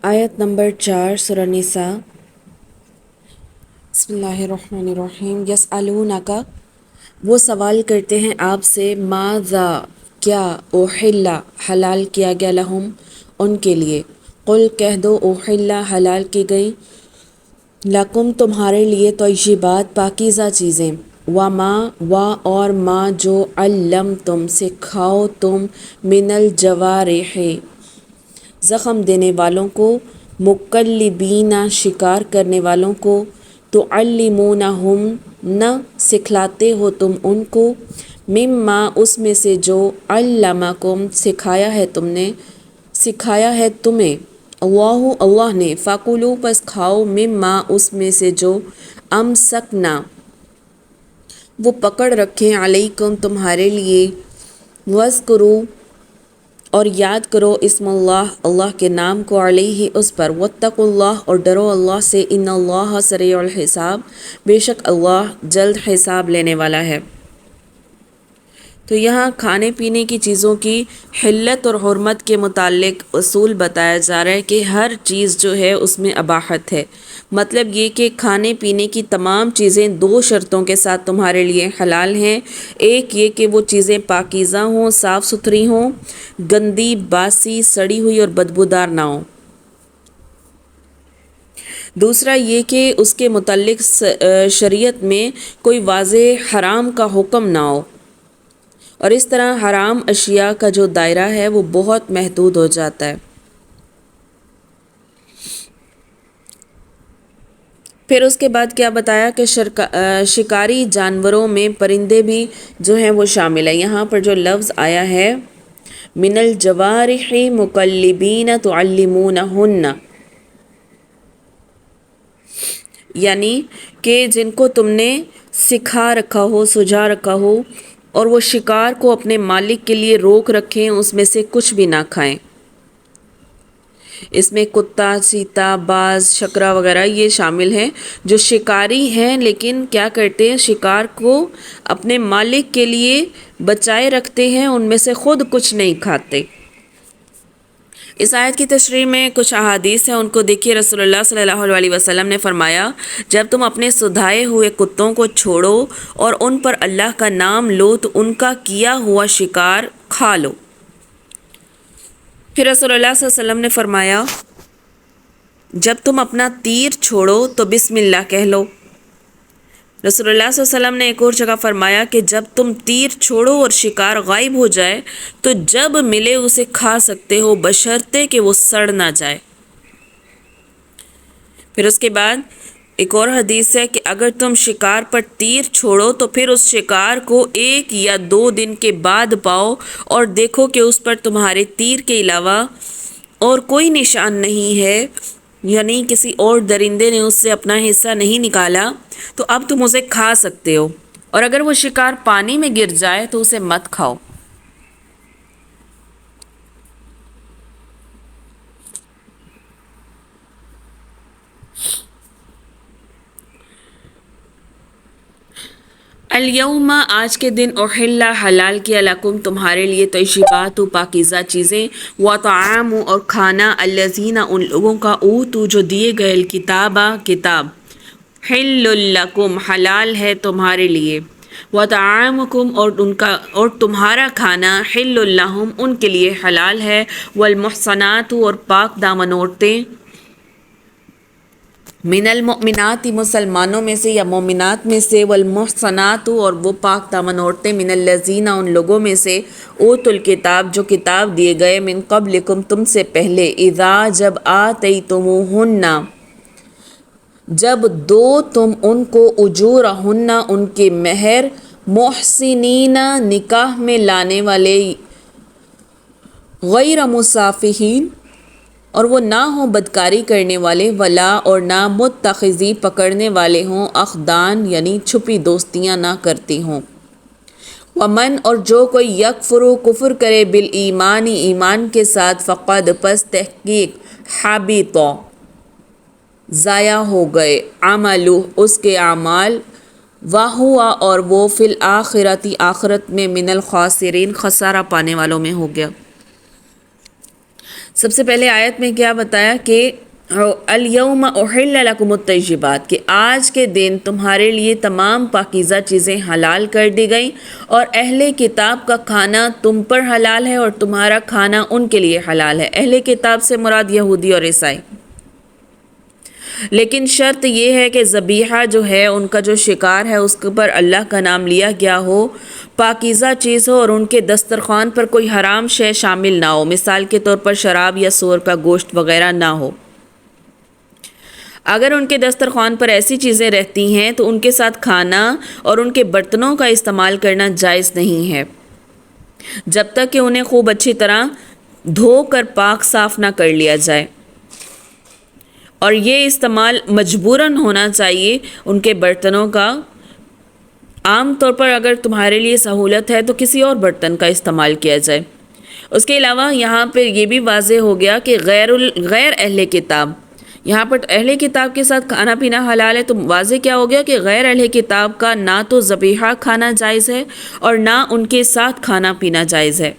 آیت نمبر 4 سورہ نساء۔ بسم اللہ الرحمن الرحیم۔ یسألونکا، وہ سوال کرتے ہیں آپ سے، ماذا، کیا، احل، حلال کیا گیا، لہم، ان کے لیے، قل کہہ دو، احل، حلال کی گئی، لکم، تمہارے لیے، طیبات، پاکیزہ چیزیں، وما، اور ما، جو، علمتم، سکھاؤ تم، من الجوارح، زخم دینے والوں کو، مکلبین، شکار کرنے والوں کو، تعلمونہم، سکھلاتے ہو تم ان کو، مما، اس میں سے جو، علمکم، سکھایا ہے تمہیں، اللہ نے، فکلوا، پس کھاؤ، مما، اس میں سے جو، امسکنا، وہ پکڑ رکھیں، علیکم، تمہارے لیے، وذکروا، اور یاد کرو، اسم اللہ، اللہ کے نام کو، علیہ، اس پر، واتقوا اللہ، اور ڈرو اللہ سے، ان اللہ سریع الحساب، بے شک اللہ جلد حساب لینے والا ہے۔ تو یہاں کھانے پینے کی چیزوں کی حلت اور حرمت کے متعلق اصول بتایا جا رہا ہے کہ ہر چیز جو ہے اس میں اباحت ہے۔ مطلب یہ کہ کھانے پینے کی تمام چیزیں دو شرطوں کے ساتھ تمہارے لیے حلال ہیں۔ ایک یہ کہ وہ چیزیں پاکیزہ ہوں، صاف ستھری ہوں، گندی، باسی، سڑی ہوئی اور بدبودار نہ ہوں۔ دوسرا یہ کہ اس کے متعلق شریعت میں کوئی واضح حرام کا حکم نہ ہو، اور اس طرح حرام اشیاء کا جو دائرہ ہے وہ بہت محدود ہو جاتا ہے۔ پھر اس کے بعد کیا بتایا کہ شکاری جانوروں میں پرندے بھی جو ہیں وہ شامل ہیں۔ یہاں پر جو لفظ آیا ہے، من الجوارح مکلبین تعلمونہن، یعنی کہ جن کو تم نے سکھا رکھا ہو، سجا رکھا ہو، اور وہ شکار کو اپنے مالک کے لیے روک رکھیں، اس میں سے کچھ بھی نہ کھائیں۔ اس میں کتا، چیتا، باز، شکرا وغیرہ یہ شامل ہیں جو شکاری ہیں، لیکن کیا کرتے ہیں، شکار کو اپنے مالک کے لیے بچائے رکھتے ہیں، ان میں سے خود کچھ نہیں کھاتے۔ اس آیت کی تشریح میں کچھ احادیث ہیں، ان کو دیکھیے۔ رسول اللہ صلی اللہ علیہ وسلم نے فرمایا، جب تم اپنے سدھائے ہوئے کتوں کو چھوڑو اور ان پر اللہ کا نام لو تو ان کا کیا ہوا شکار کھا لو۔ پھر رسول اللہ صلی اللہ علیہ وسلم نے فرمایا، جب تم اپنا تیر چھوڑو تو بسم اللہ کہہ لو۔ رسول اللہ صلی اللہ علیہ وسلم نے ایک اور جگہ فرمایا کہ جب تم تیر چھوڑو اور شکار غائب ہو جائے تو جب ملے اسے کھا سکتے ہو، بشرطے کہ وہ سڑ نہ جائے۔ پھر اس کے بعد ایک اور حدیث ہے کہ اگر تم شکار پر تیر چھوڑو تو پھر اس شکار کو 1 یا 2 دن کے بعد پاؤ اور دیکھو کہ اس پر تمہارے تیر کے علاوہ اور کوئی نشان نہیں ہے، یعنی کسی اور درندے نے اس سے اپنا حصہ نہیں نکالا، تو اب تم اسے کھا سکتے ہو، اور اگر وہ شکار پانی میں گر جائے تو اسے مت کھاؤ۔ الیوم، آج کے دن، احل، حلال کیا، لکم، تمہارے لیے، طیبات، پاکیزہ چیزیں، وطعام، اور کھانا، الذین، ان لوگوں کا، اوتوا، جو دیے گئے، الکتاب، کتاب، حل لکم، حلال ہے تمہارے لیے، وطعامکم، اور تمہارا کھانا، حل لہم، ان کے لیے حلال ہے، والمحصنات، اور پاک دامن عورتیں، من المؤمنات، مسلمانوں میں سے یا مومنات میں سے، والمحصنات، اور وہ پاک دامن عورتیں، من الذین، ان لوگوں میں سے، اوتوا الکتاب، جو کتاب دیے گئے، من قبلکم، تم سے پہلے، اذا، جب، آتیتموہن، جب دو تم ان کو، اجورہن، ان کے مہر، محسنین، نکاح میں لانے والے، غیر مسافحین، اور وہ نہ ہوں بدکاری کرنے والے، ولا، اور نہ متخذی، پکڑنے والے ہوں، اخدان، یعنی چھپی دوستیاں نہ کرتی ہوں۔ ومن، اور جو کوئی، یکفر، کفر کرے، بالایمان، ایمان کے ساتھ، فقد، پس تحقیق، حبط، ضائع ہو گئے، عملہ، اس کے اعمال، وہو، اور وہ، فی الآخرۃ، آخرت میں، من الخاسرین، خسارہ پانے والوں میں ہو گیا۔ سب سے پہلے آیت میں کیا بتایا کہ الیوم احل لکم الطیبات، کہ آج کے دن تمہارے لیے تمام پاکیزہ چیزیں حلال کر دی گئیں، اور اہل کتاب کا کھانا تم پر حلال ہے اور تمہارا کھانا ان کے لیے حلال ہے۔ اہل کتاب سے مراد یہودی اور عیسائی، لیکن شرط یہ ہے کہ ذبیحہ جو ہے، ان کا جو شکار ہے، اس کے پر اللہ کا نام لیا گیا ہو، پاکیزہ چیز ہو، اور ان کے دسترخوان پر کوئی حرام شے شامل نہ ہو، مثال کے طور پر شراب یا سور کا گوشت وغیرہ نہ ہو۔ اگر ان کے دسترخوان پر ایسی چیزیں رہتی ہیں تو ان کے ساتھ کھانا اور ان کے برتنوں کا استعمال کرنا جائز نہیں ہے، جب تک کہ انہیں خوب اچھی طرح دھو کر پاک صاف نہ کر لیا جائے، اور یہ استعمال مجبوراً ہونا چاہیے ان کے برتنوں کا۔ عام طور پر اگر تمہارے لیے سہولت ہے تو کسی اور برتن کا استعمال کیا جائے۔ اس کے علاوہ یہاں پہ یہ بھی واضح ہو گیا کہ غیر اہل کتاب، یہاں پر اہل کتاب کے ساتھ کھانا پینا حلال ہے، تو واضح کیا ہو گیا کہ غیر اہل کتاب کا نہ تو ذبیحہ کھانا جائز ہے اور نہ ان کے ساتھ کھانا پینا جائز ہے،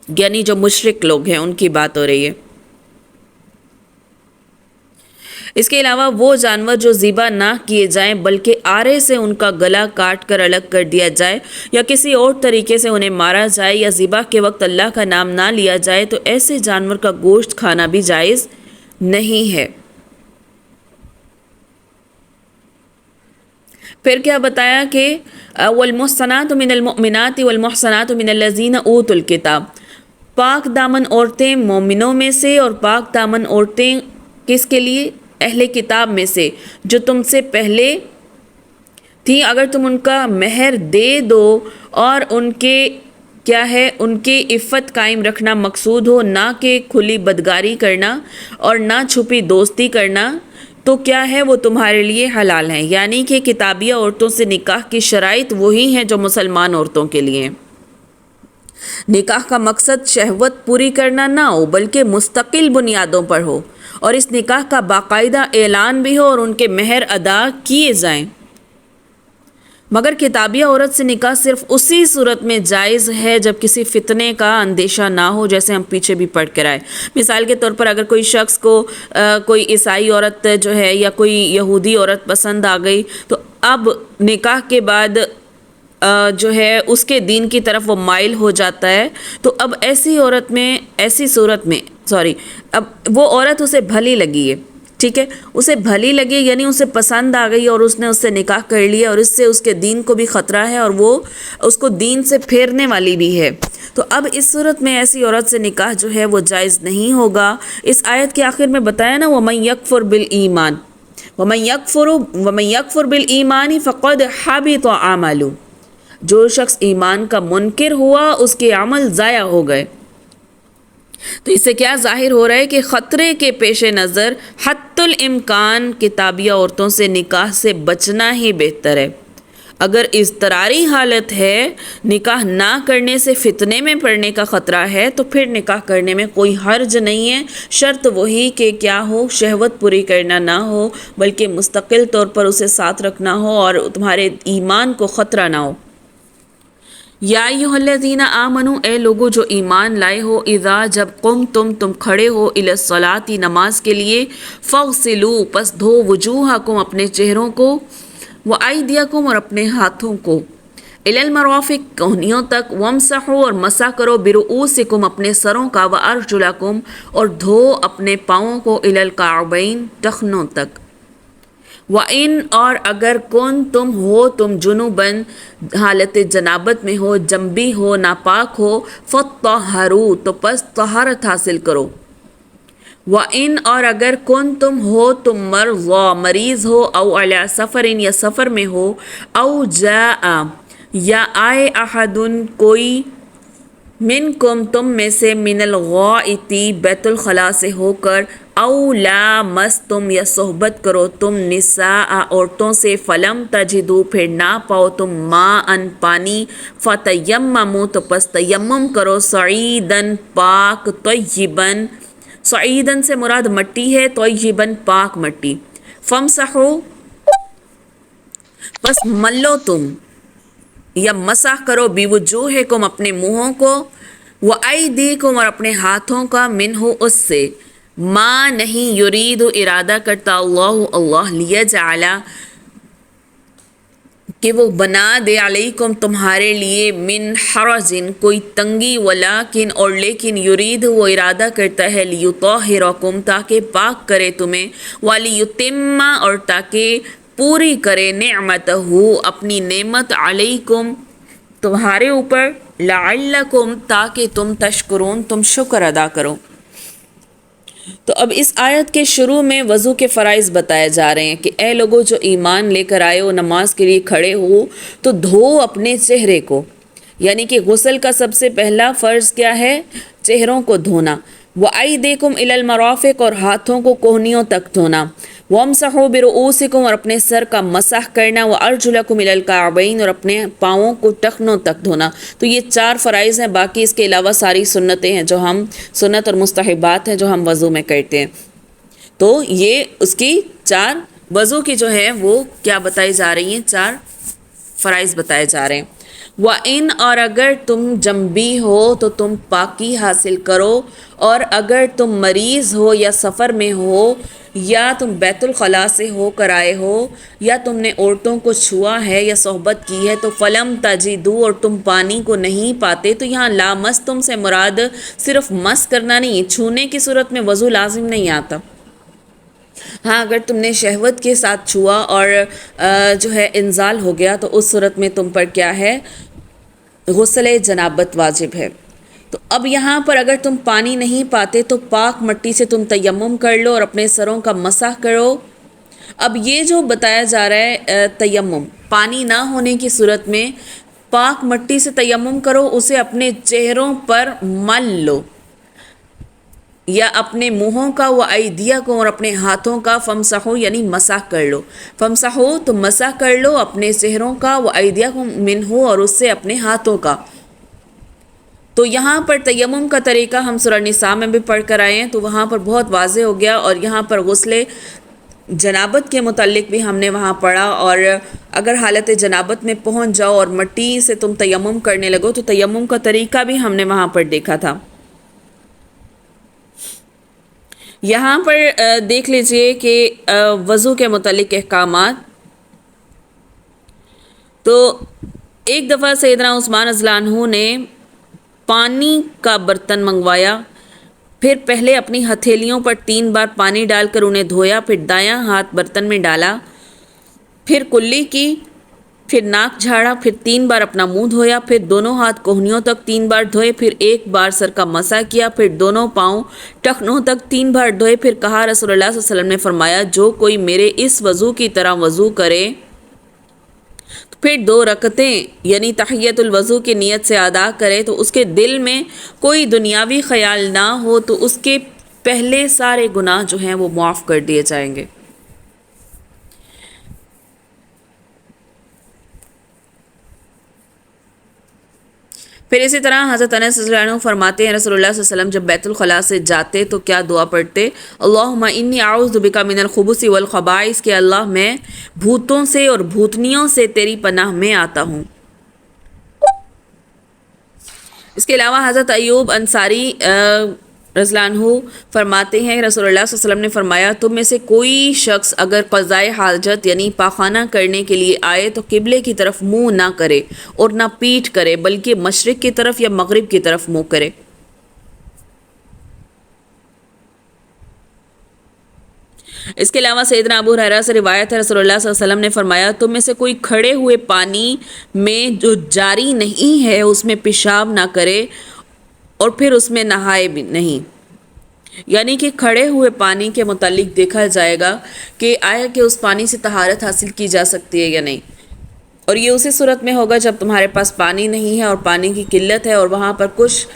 یعنی جو مشرک لوگ ہیں ان کی بات ہو رہی ہے۔ اس کے علاوہ وہ جانور جو ذبح نہ کیے جائیں بلکہ آرے سے ان کا گلا کاٹ کر الگ کر دیا جائے، یا کسی اور طریقے سے انہیں مارا جائے، یا ذبح کے وقت اللہ کا نام نہ لیا جائے، تو ایسے جانور کا گوشت کھانا بھی جائز نہیں ہے۔ پھر کیا بتایا کہ والمحصنات من المؤمنات والمحصنات من الذین اوتوا الکتاب، پاک دامن عورتیں مومنوں میں سے اور پاک دامن عورتیں کس کے لیے؟ اہل کتاب میں سے جو تم سے پہلے تھی، اگر تم ان کا مہر دے دو اور ان کے کیا ہے، ان کی عفت قائم رکھنا مقصود ہو، نہ کہ کھلی بدکاری کرنا اور نہ چھپی دوستی کرنا، تو کیا ہے، وہ تمہارے لیے حلال ہیں۔ یعنی کہ کتابیہ عورتوں سے نکاح کی شرائط وہی ہیں جو مسلمان عورتوں کے لیے ہیں۔ نکاح کا مقصد شہوت پوری کرنا نہ ہو بلکہ مستقل بنیادوں پر ہو، اور اس نکاح کا باقاعدہ اعلان بھی ہو اور ان کے مہر ادا کیے جائیں۔ مگر کتابیہ عورت سے نکاح صرف اسی صورت میں جائز ہے جب کسی فتنے کا اندیشہ نہ ہو، جیسے ہم پیچھے بھی پڑھ کر آئے۔ مثال کے طور پر اگر کوئی شخص کو کوئی عیسائی عورت جو ہے یا کوئی یہودی عورت پسند آ گئی، تو اب نکاح کے بعد جو ہے اس کے دین کی طرف وہ مائل ہو جاتا ہے، تو اب ایسی صورت میں اب وہ عورت اسے بھلی لگی ہے، ٹھیک ہے، اسے بھلی لگی یعنی اسے پسند آ گئی اور اس نے اس سے نکاح کر لیا، اور اس سے اس کے دین کو بھی خطرہ ہے اور وہ اس کو دین سے پھیرنے والی بھی ہے، تو اب اس صورت میں ایسی عورت سے نکاح جو ہے وہ جائز نہیں ہوگا۔ اس آیت کے آخر میں بتایا نا وَمَن يَكْفُرْ بِالْإِيمَانِ وَمَن يَكْفُرْ بِالْإِيمَانِ فَقَدْ حَبِطَ عَمَلُهُ، جو شخص ایمان کا منکر ہوا اس کے عمل ضائع ہو گئے۔ تو اس سے کیا ظاہر ہو رہا ہے کہ خطرے کے پیش نظر حتی الامکان کتابیہ عورتوں سے نکاح سے بچنا ہی بہتر ہے۔ اگر اضطراری حالت ہے، نکاح نہ کرنے سے فتنے میں پڑنے کا خطرہ ہے، تو پھر نکاح کرنے میں کوئی حرج نہیں ہے، شرط وہی کہ کیا ہو، شہوت پوری کرنا نہ ہو بلکہ مستقل طور پر اسے ساتھ رکھنا ہو اور تمہارے ایمان کو خطرہ نہ ہو۔ یا ایھا الذین آمنوا، اے لوگو جو ایمان لائے ہو، اذا جب تم کھڑے ہو الی الصلاۃ نماز کے لیے، فاغسلوا پس دھو وجوہکم اپنے چہروں کو، وایدیکم اور اپنے ہاتھوں کو، الی المرافق کہنیوں تک، وامسحوا اور مسح کرو برؤوسکم اپنے سروں کا، وارجلکم اور دھو اپنے پاؤں کو، الی الکعبین ٹخنوں تک۔ وَإِنْ اور اگر تم جنوباً حالت جنابت میں ہو، جنبی ہو، ناپاک ہو، فَطَّہَّرُوا تو پس طہارت حاصل کرو۔ وَإِنْ اور اگر تم مرضى مریض ہو، او علی سفر یا سفر میں ہو، او جاء یا آئے احد کوئی، منکم تم میں سے، من الغائط بیت الخلاء سے ہو کر، او لامستم یا صحبت کرو تم، نساء عورتوں سے، فلم تجدوا پھر نہ پاؤ تم، ماء پانی، فتیمموا تو پس تیمم کرو، صعیداً پاک، طیباً صعیداً سے مراد مٹی ہے، طیباً پاک مٹی، فامسحوا پس ملو تم یا مسح کرو، بوجوہکم اپنے منہوں کو، وَأَيْدِيكُمْ اور اپنے ہاتھوں کا منہ اس سے ما نہیں یرید ارادہ کرتا اللہ لیجعل کہ وہ بنا دے علیکم تمہارے لیے من حرجن کوئی تنگی ولیکن اور لیکن یرید وہ ارادہ کرتا ہے لیطہرکم تاکہ پاک کرے تمہیں ولیتم اور تاکہ پوری کرے نعمتہ اپنی نعمت علیکم تمہارے اوپر لعلکم تاکہ تم تشکرون تم شکر ادا کرو۔ تو اب اس آیت کے شروع میں وضو کے فرائض بتائے جا رہے ہیں کہ اے لوگوں جو ایمان لے کر آئے ہو نماز کے لیے کھڑے ہو تو دھو اپنے چہرے کو، یعنی کہ غسل کا سب سے پہلا فرض کیا ہے؟ چہروں کو دھونا۔ وَأَيْدِيكُمْ إِلَى الْمَرَافِقِ اور ہاتھوں کو کوہنیوں تک دھونا۔ وَامْسَحُوا بِرُؤُوسِكُمْ اور اپنے سر کا مسح کرنا۔ وَأَرْجُلَكُمْ إِلَى الْكَعْبَيْنِ اور اپنے پاؤں کو ٹخنوں تک دھونا۔ تو یہ 4 فرائض ہیں، باقی اس کے علاوہ ساری سنتیں ہیں جو ہم سنت اور مستحبات ہیں جو ہم وضو میں کرتے ہیں۔ تو یہ اس کی 4 وضو کی جو ہے وہ کیا بتائی جا رہی ہیں؟ 4 فرائض بتائے جا رہے ہیں۔ وَإِنْ اور اگر تم جنبی ہو تو تم پاکی حاصل کرو، اور اگر تم مریض ہو یا سفر میں ہو یا تم بیت الخلاء سے ہو کر آئے ہو یا تم نے عورتوں کو چھوا ہے یا صحبت کی ہے تو فلم تجدو اور تم پانی کو نہیں پاتے، تو یہاں لامس تم سے مراد صرف مس کرنا نہیں، چھونے کی صورت میں وضو لازم نہیں آتا۔ ہاں اگر تم نے شہوت کے ساتھ چھوا اور جو ہے انزال ہو گیا تو اس صورت میں تم پر کیا ہے؟ غسل جنابت واجب ہے۔ تو اب یہاں پر اگر تم پانی نہیں پاتے تو پاک مٹی سے تم تیمم کر لو اور اپنے سروں کا مسح کرو۔ اب یہ جو بتایا جا رہا ہے تیمم، پانی نہ ہونے کی صورت میں پاک مٹی سے تیمم کرو، اسے اپنے چہروں پر مل لو یا اپنے منہوں کا، وَأَيْدِيَكُمْ اور اپنے ہاتھوں کا، فَامْسَحُوا یعنی مسح کر لو، فَامْسَحُوا تو مسح کر لو اپنے چہروں کا، وَأَيْدِيَكُمْ مِنْهُ اور اس سے اپنے ہاتھوں کا۔ تو یہاں پر تیمم کا طریقہ ہم سورہ نساء میں بھی پڑھ کر آئے ہیں تو وہاں پر بہت واضح ہو گیا، اور یہاں پر غسل جنابت کے متعلق بھی ہم نے وہاں پڑھا، اور اگر حالت جنابت میں پہنچ جاؤ اور مٹی سے تم تیمم کرنے لگو تو تیمم کا طریقہ بھی ہم نے وہاں پر دیکھا تھا۔ یہاں پر دیکھ لیجئے کہ وضو کے متعلق احکامات۔ تو ایک دفعہ سیدنا عثمان رضی اللہ عنہ نے پانی کا برتن منگوایا، پھر پہلے اپنی ہتھیلیوں پر 3 بار پانی ڈال کر انہیں دھویا، پھر دایاں ہاتھ برتن میں ڈالا، پھر کلی کی، پھر ناک جھاڑا، پھر 3 بار اپنا منہ دھویا، پھر دونوں ہاتھ کوہنیوں تک 3 بار دھوئے، پھر 1 بار سر کا مسح کیا، پھر دونوں پاؤں ٹخنوں تک 3 بار دھوئے، پھر کہا رسول اللہ صلی اللہ علیہ وسلم نے فرمایا جو کوئی میرے اس وضو کی طرح وضو کرے، پھر 2 رکعتیں یعنی تحیۃ الوضو کی نیت سے ادا کرے تو اس کے دل میں کوئی دنیاوی خیال نہ ہو تو اس کے پہلے سارے گناہ جو ہیں وہ معاف کر دیے جائیں گے۔ پھر اسی طرح حضرت انس رضی اللہ عنہ فرماتے ہیں رسول اللہ صلی اللہ علیہ وسلم جب بیت الخلاء سے جاتے تو کیا دعا پڑھتے؟ اللہم انی اعوذ بک من الخبث والخبائث، کہ اللہ میں بھوتوں سے اور بھوتنیوں سے تیری پناہ میں آتا ہوں۔ اس کے علاوہ حضرت ایوب انصاری رضی اللہ عنہ فرماتے ہیں رسول اللہ صلی اللہ علیہ وسلم نے فرمایا تم میں سے کوئی شخص اگر قضائے حاجت یعنی پاخانہ کرنے کے لیے آئے تو قبلے کی طرف منہ نہ کرے اور نہ پیٹھ کرے، بلکہ مشرق کی طرف یا مغرب کی طرف منہ کرے۔ اس کے علاوہ سیدنا ابو ہریرہ سے روایت ہے رسول اللہ صلی اللہ علیہ وسلم نے فرمایا تم میں سے کوئی کھڑے ہوئے پانی میں جو جاری نہیں ہے اس میں پیشاب نہ کرے اور پھر اس میں نہائے بھی نہیں۔ یعنی کہ کھڑے ہوئے پانی کے متعلق دیکھا جائے گا کہ آیا کہ اس پانی سے طہارت حاصل کی جا سکتی ہے یا نہیں، اور یہ اسی صورت میں ہوگا جب تمہارے پاس پانی نہیں ہے اور پانی کی قلت ہے اور وہاں پر کچھ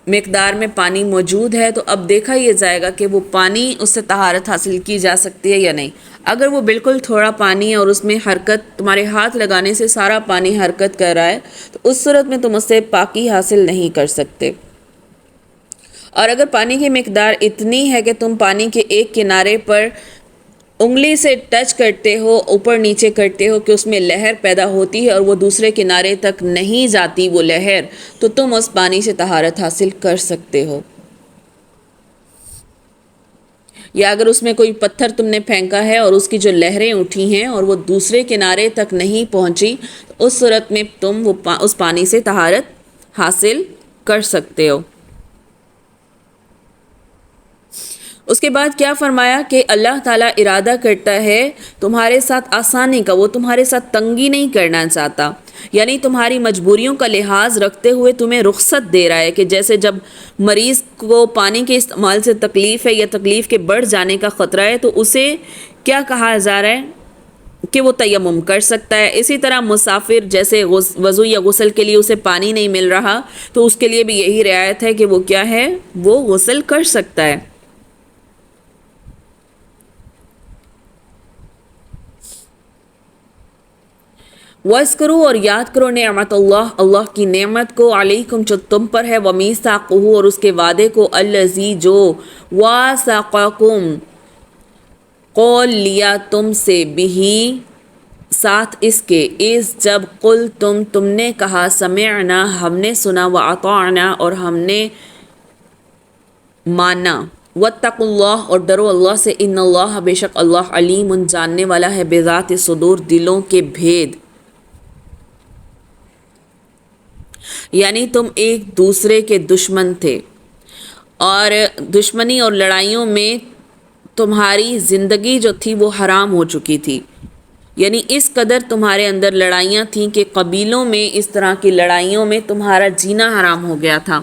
مقدار میں پانی موجود ہے، تو اب دیکھا یہ جائے گا کہ وہ پانی اس سے طہارت حاصل کی جا سکتی ہے یا نہیں۔ اگر وہ بالکل تھوڑا پانی ہے اور اس میں حرکت تمہارے ہاتھ لگانے سے سارا پانی حرکت کر رہا ہے تو اس صورت میں تم اس سے پاکی حاصل نہیں کر سکتے۔ اور اگر پانی کی مقدار اتنی ہے کہ تم پانی کے ایک کنارے پر انگلی سے ٹچ کرتے ہو، اوپر نیچے کرتے ہو کہ اس میں لہر پیدا ہوتی ہے اور وہ دوسرے کنارے تک نہیں جاتی وہ لہر، تو تم اس پانی سے طہارت حاصل کر سکتے ہو۔ یا اگر اس میں کوئی پتھر تم نے پھینکا ہے اور اس کی جو لہریں اٹھی ہیں اور وہ دوسرے کنارے تک نہیں پہنچی، تو اس صورت میں تم اس پانی سے طہارت حاصل کر سکتے ہو۔ اس کے بعد کیا فرمایا کہ اللہ تعالیٰ ارادہ کرتا ہے تمہارے ساتھ آسانی کا، وہ تمہارے ساتھ تنگی نہیں کرنا چاہتا، یعنی تمہاری مجبوریوں کا لحاظ رکھتے ہوئے تمہیں رخصت دے رہا ہے کہ جیسے جب مریض کو پانی کے استعمال سے تکلیف ہے یا تکلیف کے بڑھ جانے کا خطرہ ہے تو اسے کیا کہا جا رہا ہے کہ وہ تیمم کر سکتا ہے، اسی طرح مسافر جیسے وضو یا غسل کے لیے اسے پانی نہیں مل رہا تو اس کے لیے بھی یہی رعایت ہے کہ وہ کیا ہے، وہ غسل کر سکتا ہے۔ وَاذْكُرُوا اور یاد کرو نعمت اللہ کی نعمت کو، علیکم جو تم پر ہے، وَمِيثَاقُهُ اور اس کے وعدے کو، الَّذِي جو وَاثَقَكُمْ قول لیا تم سے، بِهِ ساتھ اس کے، اس جب تم نے کہا، سمعنا ہم نے سنا، وَأَطَعْنَا اور ہم نے مانا، وَاتَّقُوا اللَّهَ اور ڈرو اللہ سے، ان اللہ بے شک اللہ علیم جاننے والا ہے، بذات الصدور دلوں کے بھید۔ یعنی تم ایک دوسرے کے دشمن تھے اور دشمنی اور لڑائیوں میں تمہاری زندگی جو تھی وہ حرام ہو چکی تھی، یعنی اس قدر تمہارے اندر لڑائیاں تھیں کہ قبیلوں میں اس طرح کی لڑائیوں میں تمہارا جینا حرام ہو گیا تھا،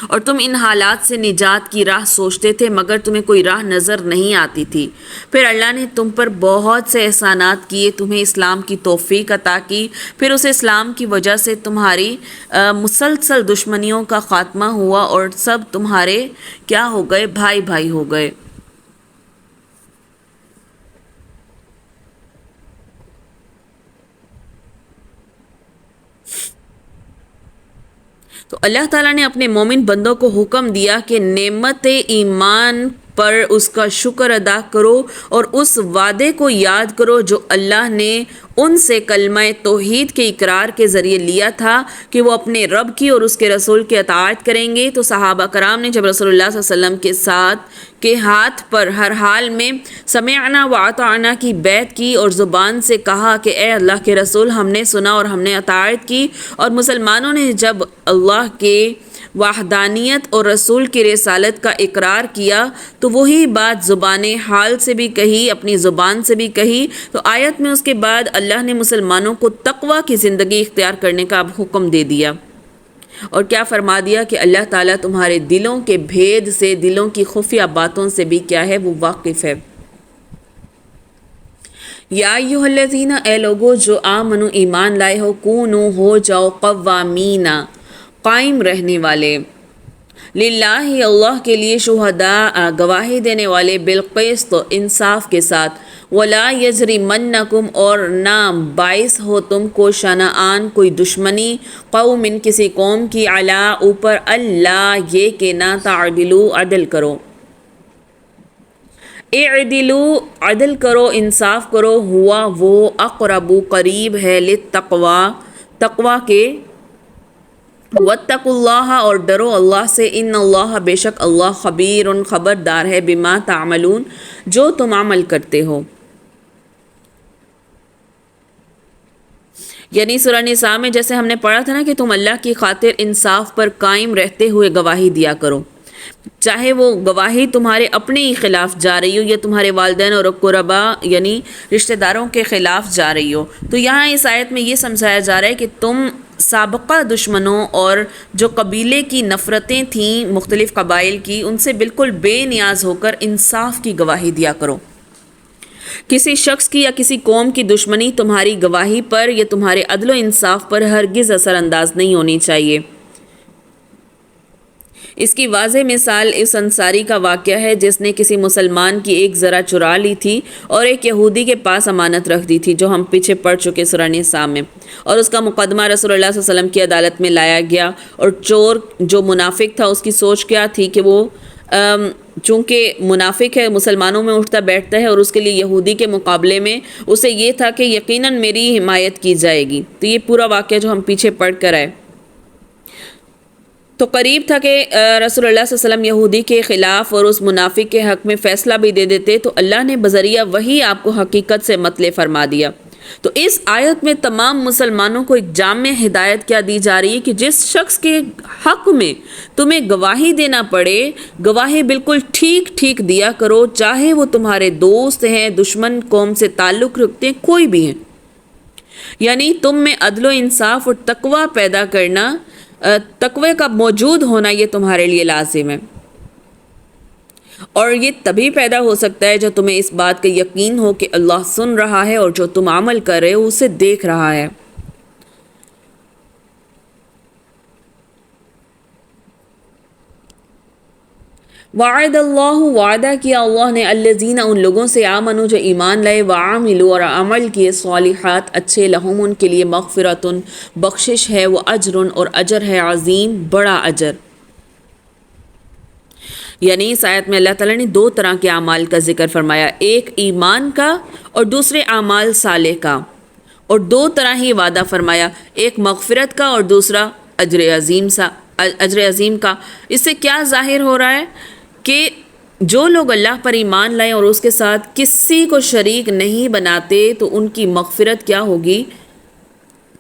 اور تم ان حالات سے نجات کی راہ سوچتے تھے مگر تمہیں کوئی راہ نظر نہیں آتی تھی۔ پھر اللہ نے تم پر بہت سے احسانات کیے، تمہیں اسلام کی توفیق عطا کی، پھر اس اسلام کی وجہ سے تمہاری مسلسل دشمنیوں کا خاتمہ ہوا اور سب تمہارے کیا ہو گئے، بھائی بھائی ہو گئے۔ تو اللہ تعالیٰ نے اپنے مومن بندوں کو حکم دیا کہ نعمت ایمان پر اس کا شکر ادا کرو اور اس وعدے کو یاد کرو جو اللہ نے ان سے کلمہ توحید کے اقرار کے ذریعے لیا تھا کہ وہ اپنے رب کی اور اس کے رسول کی اطاعت کریں گے۔ تو صحابہ کرام نے جب رسول اللہ صلی اللہ علیہ وسلم کے ہاتھ پر ہر حال میں سمعنا وَأَطَعْنَا کی بیعت کی اور زبان سے کہا کہ اے اللہ کے رسول ہم نے سنا اور ہم نے اطاعت کی، اور مسلمانوں نے جب اللہ کے وحدانیت اور رسول کی رسالت کا اقرار کیا تو وہی بات زبان حال سے بھی کہی، اپنی زبان سے بھی کہی، تو آیت میں اس کے بعد اللہ نے مسلمانوں کو تقوی کی زندگی اختیار کرنے کا حکم دے دیا، اور کیا فرما دیا کہ اللہ تعالیٰ تمہارے دلوں کے بھید سے، دلوں کی خفیہ باتوں سے بھی کیا ہے، وہ واقف ہے۔ یا ایھا الذین اے لوگو جو آمنو ایمان لائے ہو، کونو ہو جاؤ، قوامین قائم رہنے والے، للہ اللہ کے لیے، شہداء گواہی دینے والے، بالقسط انصاف کے ساتھ، ولا یجرمنکم اور نہ باعث ہو تم کو، شنآن کوئی دشمنی، قوم کسی قوم کی، علی اوپر، اللہ یہ کہ نہ تعدلوا عدل کرو، اعدلوا عدل کرو، انصاف کرو، ہوا وہ، اقرب قریب ہے، للتقوی تقوی کے، واتقوا اللہ اور ڈرو اللہ سے، ان اللہ بے شک اللہ خبیر خبردار ہے، بما تعملون جو تم عمل کرتے ہو۔ یعنی سورہ نساء میں جیسے ہم نے پڑھا تھا نا کہ تم اللہ کی خاطر انصاف پر قائم رہتے ہوئے گواہی دیا کرو، چاہے وہ گواہی تمہارے اپنے ہی خلاف جا رہی ہو یا تمہارے والدین اور قربا یعنی رشتہ داروں کے خلاف جا رہی ہو۔ تو یہاں اس آیت میں یہ سمجھایا جا رہا ہے کہ تم سابقہ دشمنوں اور جو قبیلے کی نفرتیں تھیں مختلف قبائل کی، ان سے بالکل بے نیاز ہو کر انصاف کی گواہی دیا کرو۔ کسی شخص کی یا کسی قوم کی دشمنی تمہاری گواہی پر یا تمہارے عدل و انصاف پر ہرگز اثر انداز نہیں ہونی چاہیے۔ اس کی واضح مثال اس انصاری کا واقعہ ہے جس نے کسی مسلمان کی ایک ذرہ چرا لی تھی اور ایک یہودی کے پاس امانت رکھ دی تھی، جو ہم پیچھے پڑھ چکے سورہ نساء میں، اور اس کا مقدمہ رسول اللہ صلی اللہ علیہ وسلم کی عدالت میں لایا گیا، اور چور جو منافق تھا اس کی سوچ کیا تھی کہ وہ چونکہ منافق ہے، مسلمانوں میں اٹھتا بیٹھتا ہے، اور اس کے لیے یہودی کے مقابلے میں اسے یہ تھا کہ یقیناً میری حمایت کی جائے گی. تو یہ پورا واقعہ جو ہم پیچھے پڑھ کر آئے، تو قریب تھا کہ رسول اللہ صلی اللہ علیہ وسلم یہودی کے خلاف اور اس منافق کے حق میں فیصلہ بھی دے دیتے، تو اللہ نے بذریعہ وہی آپ کو حقیقت سے مطلع فرما دیا. تو اس آیت میں تمام مسلمانوں کو ایک جامع ہدایت کیا دی جا رہی ہے کہ جس شخص کے حق میں تمہیں گواہی دینا پڑے، گواہی بالکل ٹھیک ٹھیک دیا کرو، چاہے وہ تمہارے دوست ہیں، دشمن قوم سے تعلق رکھتے ہیں، کوئی بھی ہیں. یعنی تم میں عدل و انصاف اور تقوی پیدا کرنا، تقوی کا موجود ہونا، یہ تمہارے لیے لازم ہے. اور یہ تبھی پیدا ہو سکتا ہے جو تمہیں اس بات کا یقین ہو کہ اللہ سن رہا ہے اور جو تم عمل کر رہے ہو اسے دیکھ رہا ہے. وعد اللہ، وعدہ کیا اللہ نے الذین، ان لوگوں سے، آمنوا جو ایمان لائے، وعاملوا اور عمل کیے، صالحات اچھے، لہم ان کے لیے مغفرۃ بخشش ہے، وہ اجر اور اجر ہے، عظیم بڑا اجر. یعنی اس آیت میں اللہ تعالیٰ نے دو طرح کے اعمال کا ذکر فرمایا، ایک ایمان کا اور دوسرے اعمال صالح کا، اور دو طرح ہی وعدہ فرمایا، ایک مغفرت کا اور دوسرا اجر عظیم کا. اس سے کیا ظاہر ہو رہا ہے کہ جو لوگ اللہ پر ایمان لائیں اور اس کے ساتھ کسی کو شریک نہیں بناتے، تو ان کی مغفرت کیا ہوگی؟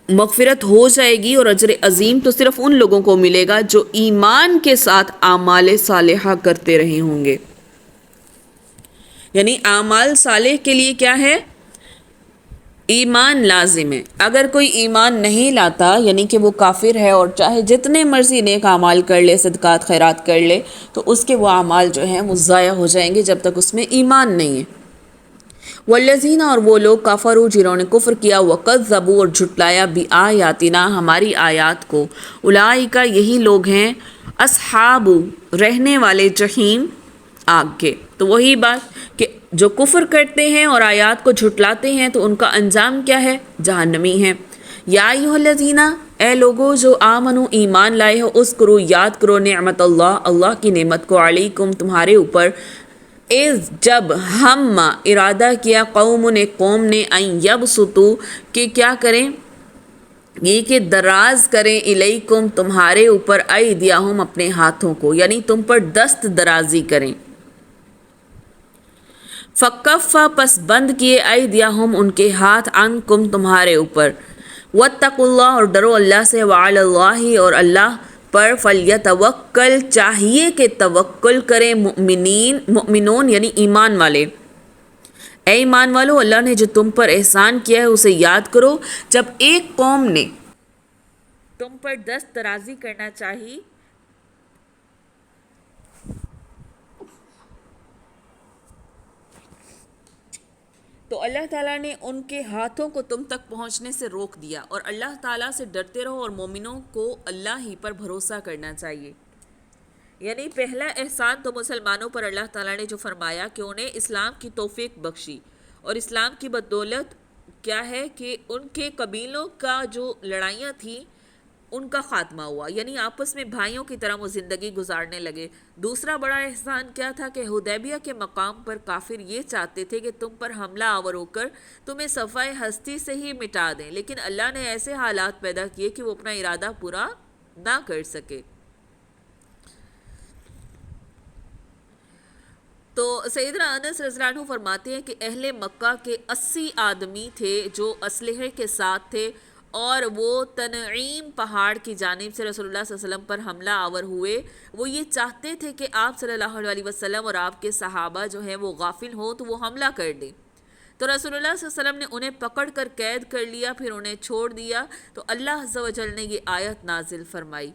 مغفرت ہو جائے گی، اور اجر عظیم تو صرف ان لوگوں کو ملے گا جو ایمان کے ساتھ اعمال صالحہ کرتے رہے ہوں گے. یعنی اعمال صالح کے لیے کیا ہے؟ ایمان لازم ہے. اگر کوئی ایمان نہیں لاتا، یعنی کہ وہ کافر ہے اور چاہے جتنے مرضی نیک اعمال کر لے، صدقات خیرات کر لے، تو اس کے وہ اعمال جو ہیں وہ ضائع ہو جائیں گے جب تک اس میں ایمان نہیں ہے. والذین، اور وہ لوگ، کفروا جنہوں نے کفر کیا، وکذبوا اور جھٹلایا، بآیاتنا ہماری آیات کو، اولئک یہی لوگ ہیں، اصحاب رہنے والے جحیم آگ کے. تو وہی بات کہ جو کفر کرتے ہیں اور آیات کو جھٹلاتے ہیں تو ان کا انجام کیا ہے؟ جہنمی ہے. یا ایھا الذین، اے لوگو جو آمنو ایمان لائے ہو، اذکروا یاد کرو، نعمت اللہ، اللہ کی نعمت کو، علیکم تمہارے اوپر، اذ جب، ہم ارادہ کیا، قوم نے قوم نے، ان یبسطوا کہ کیا کریں، یہ کہ دراز کریں، الیکم تمہارے اوپر، ایدیہم اپنے ہاتھوں کو، یعنی تم پر دست درازی کریں. فکف پس بند کیے، ایدیہم ان کے ہاتھ، عنکم تمہارے اوپر. واتقوا اللہ اور ڈرو اللہ سے، وعلی اللہ اور اللہ پر، فلیتوکل چاہیے کہ توکل کریں، مؤمنون یعنی ایمان والے. اے ایمان والو، اللہ نے جو تم پر احسان کیا ہے اسے یاد کرو. جب ایک قوم نے تم پر دست درازی کرنا چاہی، تو اللہ تعالیٰ نے ان کے ہاتھوں کو تم تک پہنچنے سے روک دیا. اور اللہ تعالیٰ سے ڈرتے رہو، اور مومنوں کو اللہ ہی پر بھروسہ کرنا چاہیے. یعنی پہلا احسان تو مسلمانوں پر اللہ تعالیٰ نے جو فرمایا کہ انہیں اسلام کی توفیق بخشی، اور اسلام کی بدولت کیا ہے کہ ان کے قبیلوں کا جو لڑائیاں تھیں ان کا خاتمہ ہوا، یعنی آپس میں بھائیوں کی طرح وہ زندگی گزارنے لگے. دوسرا بڑا احسان کیا تھا کہ حدیبیہ کے مقام پر کافر یہ چاہتے تھے کہ تم پر حملہ آور ہو کر تمہیں صفحہ ہستی سے ہی مٹا دیں، لیکن اللہ نے ایسے حالات پیدا کیے کہ وہ اپنا ارادہ پورا نہ کر سکے. تو سیدنا انس رضی اللہ عنہ فرماتے ہیں کہ اہل مکہ کے 80 آدمی تھے جو اسلحے کے ساتھ تھے، اور وہ تنعیم پہاڑ کی جانب سے رسول اللہ صلی اللہ علیہ وسلم پر حملہ آور ہوئے. وہ یہ چاہتے تھے کہ آپ صلی اللہ علیہ وسلم اور آپ کے صحابہ جو ہیں وہ غافل ہوں تو وہ حملہ کر دیں. تو رسول اللہ صلی اللہ علیہ وسلم نے انہیں پکڑ کر قید کر لیا، پھر انہیں چھوڑ دیا. تو اللہ عز و جل نے یہ آیت نازل فرمائی.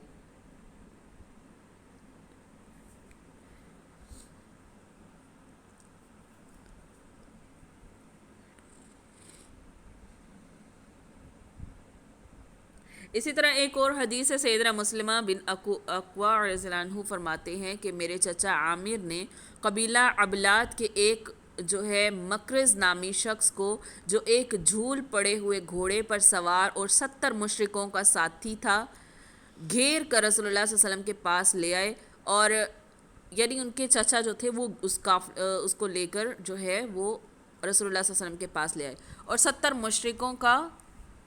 اسی طرح ایک اور حدیث ہے، سیدنا مسلمہ بن اقوا رضی اللہ عنہ فرماتے ہیں کہ میرے چچا عامر نے قبیلہ عبلات کے ایک جو ہے مکرز نامی شخص کو، جو ایک جھول پڑے ہوئے گھوڑے پر سوار اور 70 مشرکوں کا ساتھی تھا، گھیر کر رسول اللہ صلی اللہ علیہ وسلم کے پاس لے آئے. اور یعنی ان کے چچا جو تھے وہ اس کو لے کر جو ہے وہ رسول اللہ صلی اللہ علیہ وسلم کے پاس لے آئے، اور 70 مشرکوں کا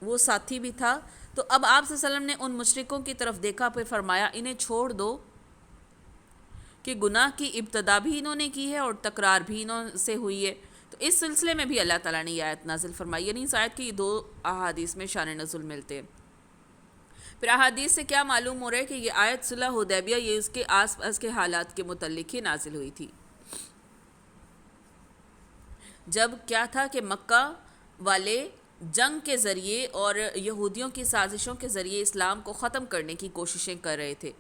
وہ ساتھی بھی تھا۔ تو اب آپ صلی اللہ علیہ وسلم نے ان مشرکوں کی طرف دیکھا، پھر فرمایا انہیں چھوڑ دو کہ گناہ کی ابتدا بھی انہوں نے کی ہے اور تکرار بھی انہوں سے ہوئی ہے۔ تو اس سلسلے میں بھی اللہ تعالیٰ نے یہ آیت نازل فرمائی، یعنی اس آیت کی دو احادیث میں شان نزول ملتے ہیں۔ پھر احادیث سے کیا معلوم ہو رہا ہے کہ یہ آیت صلح حدیبیہ یہ اس کے آس پاس کے حالات کے متعلق ہی نازل ہوئی تھی، جب کیا تھا کہ مکہ والے جنگ کے ذریعے اور یہودیوں کی سازشوں کے ذریعے اسلام کو ختم کرنے کی کوششیں کر رہے تھے۔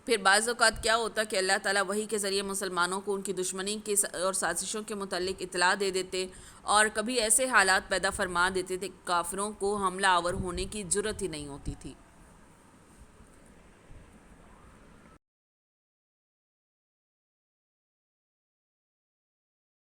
پھر بعض اوقات کیا ہوتا کہ اللہ تعالیٰ وحی کے ذریعے مسلمانوں کو ان کی دشمنی کے اور سازشوں کے متعلق اطلاع دے دیتے، اور کبھی ایسے حالات پیدا فرما دیتے تھے کہ کافروں کو حملہ آور ہونے کی جرت ہی نہیں ہوتی تھی۔